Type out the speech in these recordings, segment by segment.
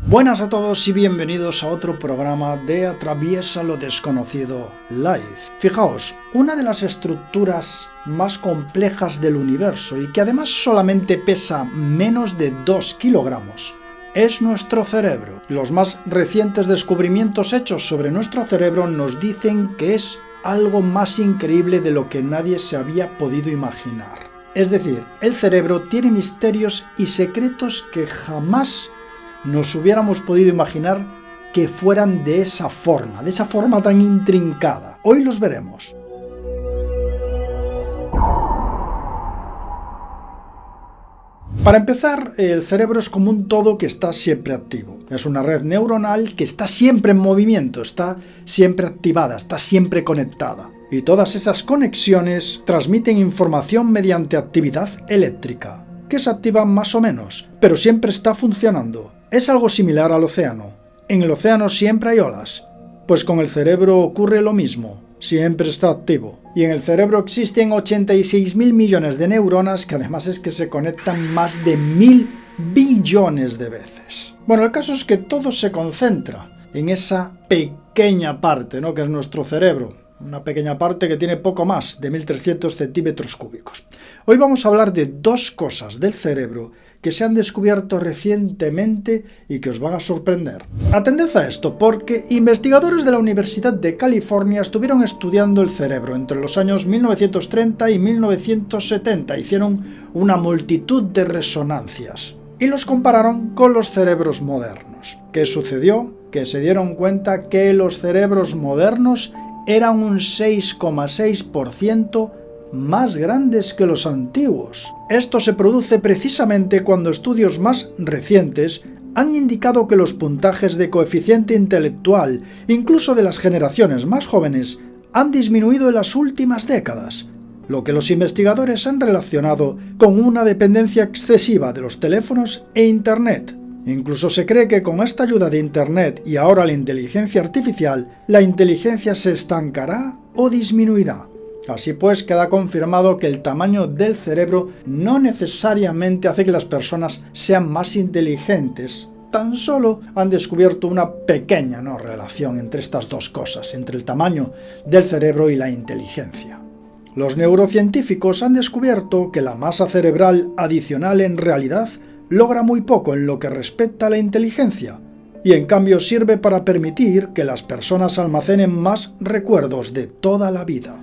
Buenas a todos y bienvenidos a otro programa de Atraviesa lo Desconocido Live. Fijaos, una de las estructuras más complejas del universo y que además solamente pesa menos de 2 kilogramos es nuestro cerebro. Los más recientes descubrimientos hechos sobre nuestro cerebro nos dicen que es algo más increíble de lo que nadie se había podido imaginar. Es decir, el cerebro tiene misterios y secretos que jamás nos hubiéramos podido imaginar que fueran de esa forma tan intrincada. Hoy los veremos. Para empezar, el cerebro es como un todo que está siempre activo. Es una red neuronal que está siempre en movimiento, está siempre activada, está siempre conectada. Y todas esas conexiones transmiten información mediante actividad eléctrica, que se activa más o menos, pero siempre está funcionando. Es algo similar al océano. En el océano siempre hay olas, pues con el cerebro ocurre lo mismo, siempre está activo. Y en el cerebro existen 86.000 millones de neuronas que además es que se conectan más de 1.000 billones de veces. Bueno, el caso es que todo se concentra en esa pequeña parte, ¿no?, que es nuestro cerebro. Una pequeña parte que tiene poco más de 1.300 centímetros cúbicos. Hoy vamos a hablar de dos cosas del cerebro que se han descubierto recientemente y que os van a sorprender. Atended a esto porque investigadores de la Universidad de California estuvieron estudiando el cerebro entre los años 1930 y 1970. Hicieron una multitud de resonancias y los compararon con los cerebros modernos. ¿Qué sucedió? Que se dieron cuenta que los cerebros modernos eran un 6,6% más grandes que los antiguos. Esto se produce precisamente cuando estudios más recientes han indicado que los puntajes de coeficiente intelectual, incluso de las generaciones más jóvenes, han disminuido en las últimas décadas, lo que los investigadores han relacionado con una dependencia excesiva de los teléfonos e Internet. Incluso se cree que con esta ayuda de Internet y ahora la inteligencia artificial, la inteligencia se estancará o disminuirá. Así pues, queda confirmado que el tamaño del cerebro no necesariamente hace que las personas sean más inteligentes. Tan solo han descubierto una pequeña relación entre estas dos cosas, entre el tamaño del cerebro y la inteligencia. Los neurocientíficos han descubierto que la masa cerebral adicional en realidad logra muy poco en lo que respecta a la inteligencia, y en cambio sirve para permitir que las personas almacenen más recuerdos de toda la vida.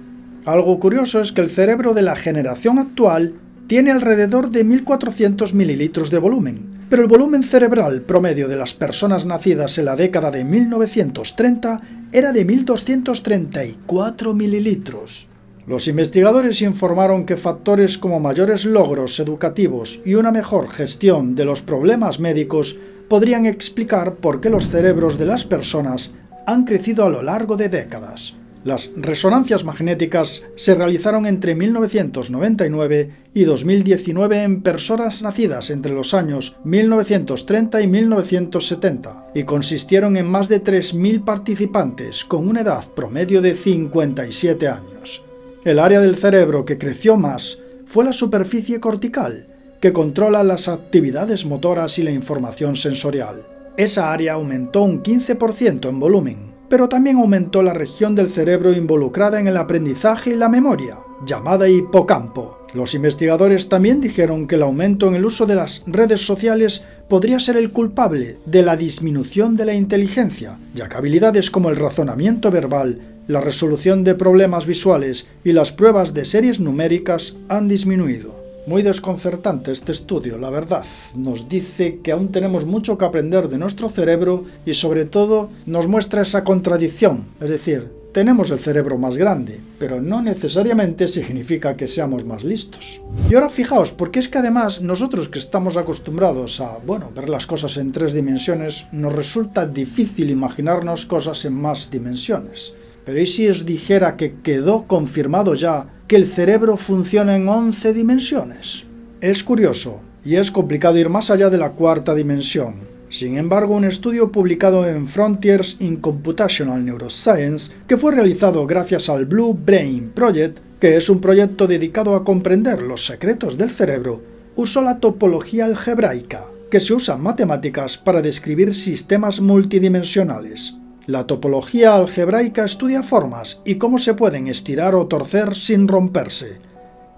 Algo curioso es que el cerebro de la generación actual tiene alrededor de 1.400 mililitros de volumen, pero el volumen cerebral promedio de las personas nacidas en la década de 1930 era de 1.234 mililitros. Los investigadores informaron que factores como mayores logros educativos y una mejor gestión de los problemas médicos podrían explicar por qué los cerebros de las personas han crecido a lo largo de décadas. Las resonancias magnéticas se realizaron entre 1999 y 2019 en personas nacidas entre los años 1930 y 1970 y consistieron en más de 3.000 participantes con una edad promedio de 57 años. El área del cerebro que creció más fue la superficie cortical, que controla las actividades motoras y la información sensorial. Esa área aumentó un 15% en volumen, pero también aumentó la región del cerebro involucrada en el aprendizaje y la memoria, llamada hipocampo. Los investigadores también dijeron que el aumento en el uso de las redes sociales podría ser el culpable de la disminución de la inteligencia, ya que habilidades como el razonamiento verbal, la resolución de problemas visuales y las pruebas de series numéricas han disminuido. Muy desconcertante este estudio, la verdad. Nos dice que aún tenemos mucho que aprender de nuestro cerebro y sobre todo nos muestra esa contradicción. Es decir, tenemos el cerebro más grande, pero no necesariamente significa que seamos más listos. Y ahora fijaos, porque es que además nosotros que estamos acostumbrados a, ver las cosas en 3 dimensiones, nos resulta difícil imaginarnos cosas en más dimensiones. Pero ¿y si os dijera que quedó confirmado ya que el cerebro funciona en 11 dimensiones? Es curioso, y es complicado ir más allá de la 4ª dimensión. Sin embargo, un estudio publicado en Frontiers in Computational Neuroscience, que fue realizado gracias al Blue Brain Project, que es un proyecto dedicado a comprender los secretos del cerebro, usó la topología algebraica, que se usan matemáticas para describir sistemas multidimensionales. La topología algebraica estudia formas y cómo se pueden estirar o torcer sin romperse.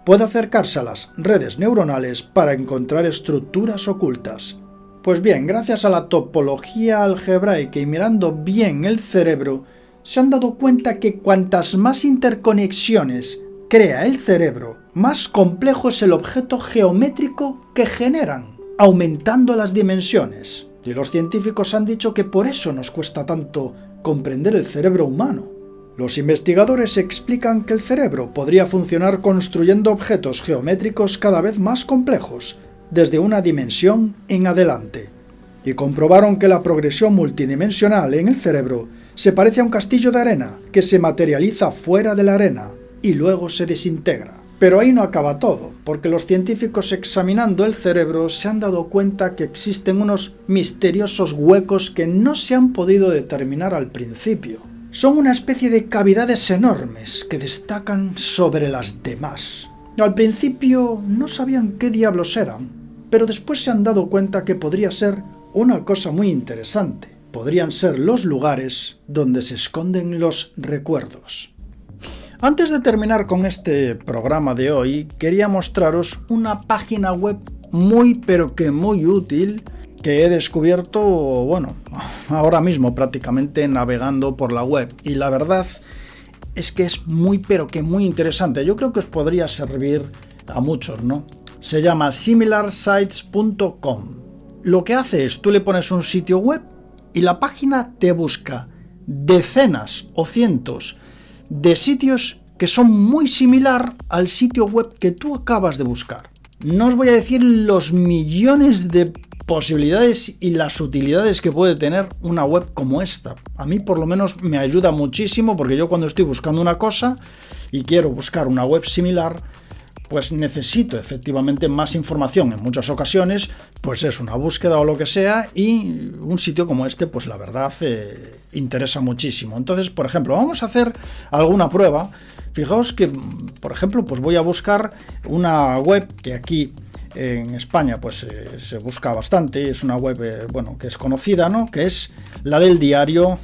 Puede acercarse a las redes neuronales para encontrar estructuras ocultas. Pues bien, gracias a la topología algebraica y mirando bien el cerebro, se han dado cuenta que cuantas más interconexiones crea el cerebro, más complejo es el objeto geométrico que generan, aumentando las dimensiones. Y los científicos han dicho que por eso nos cuesta tanto comprender el cerebro humano. Los investigadores explican que el cerebro podría funcionar construyendo objetos geométricos cada vez más complejos, desde una dimensión en adelante. Y comprobaron que la progresión multidimensional en el cerebro se parece a un castillo de arena que se materializa fuera de la arena y luego se desintegra. Pero ahí no acaba todo, porque los científicos examinando el cerebro se han dado cuenta que existen unos misteriosos huecos que no se han podido determinar al principio. Son una especie de cavidades enormes que destacan sobre las demás. Al principio no sabían qué diablos eran, pero después se han dado cuenta que podría ser una cosa muy interesante. Podrían ser los lugares donde se esconden los recuerdos. Antes de terminar con este programa de hoy, quería mostraros una página web muy pero que muy útil que he descubierto, bueno, ahora mismo prácticamente navegando por la web. Y la verdad es que es muy pero que muy interesante. Yo creo que os podría servir a muchos, ¿no? Se llama similarsites.com. Lo que hace es, tú le pones un sitio web y la página te busca decenas o cientos de sitios que son muy similar al sitio web que tú acabas de buscar. No os voy a decir los millones de posibilidades y las utilidades que puede tener una web como esta. A mí por lo menos me ayuda muchísimo, porque yo cuando estoy buscando una cosa y quiero buscar una web similar, pues necesito efectivamente más información en muchas ocasiones, pues es una búsqueda o lo que sea, y un sitio como este, pues la verdad interesa muchísimo. Entonces, por ejemplo, vamos a hacer alguna prueba. Fijaos que, por ejemplo, pues voy a buscar una web que aquí en España pues se busca bastante, es una web bueno, que es conocida, ¿no? Que es la del diario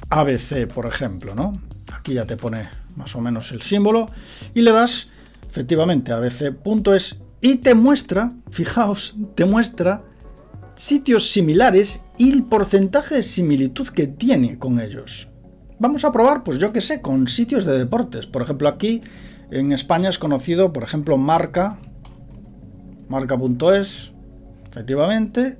ABC, por ejemplo, ¿no? Aquí ya te pone más o menos el símbolo y le das efectivamente abc.es y te muestra, fijaos, te muestra sitios similares y el porcentaje de similitud que tiene con ellos. Vamos a probar, pues yo qué sé, con sitios de deportes. Por ejemplo, aquí en España es conocido, por ejemplo, marca.es, efectivamente,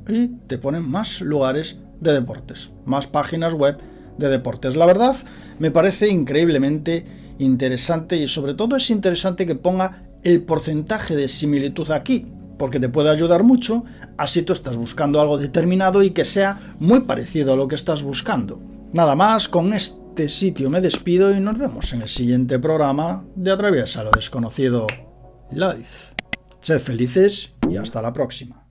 y te ponen más lugares de deportes, más páginas web de deportes. La verdad, me parece increíblemente interesante y sobre todo es interesante que ponga el porcentaje de similitud aquí, porque te puede ayudar mucho, así tú estás buscando algo determinado y que sea muy parecido a lo que estás buscando. Nada más, con este sitio me despido y nos vemos en el siguiente programa de Atraviesa lo Desconocido Live. Sed felices y hasta la próxima.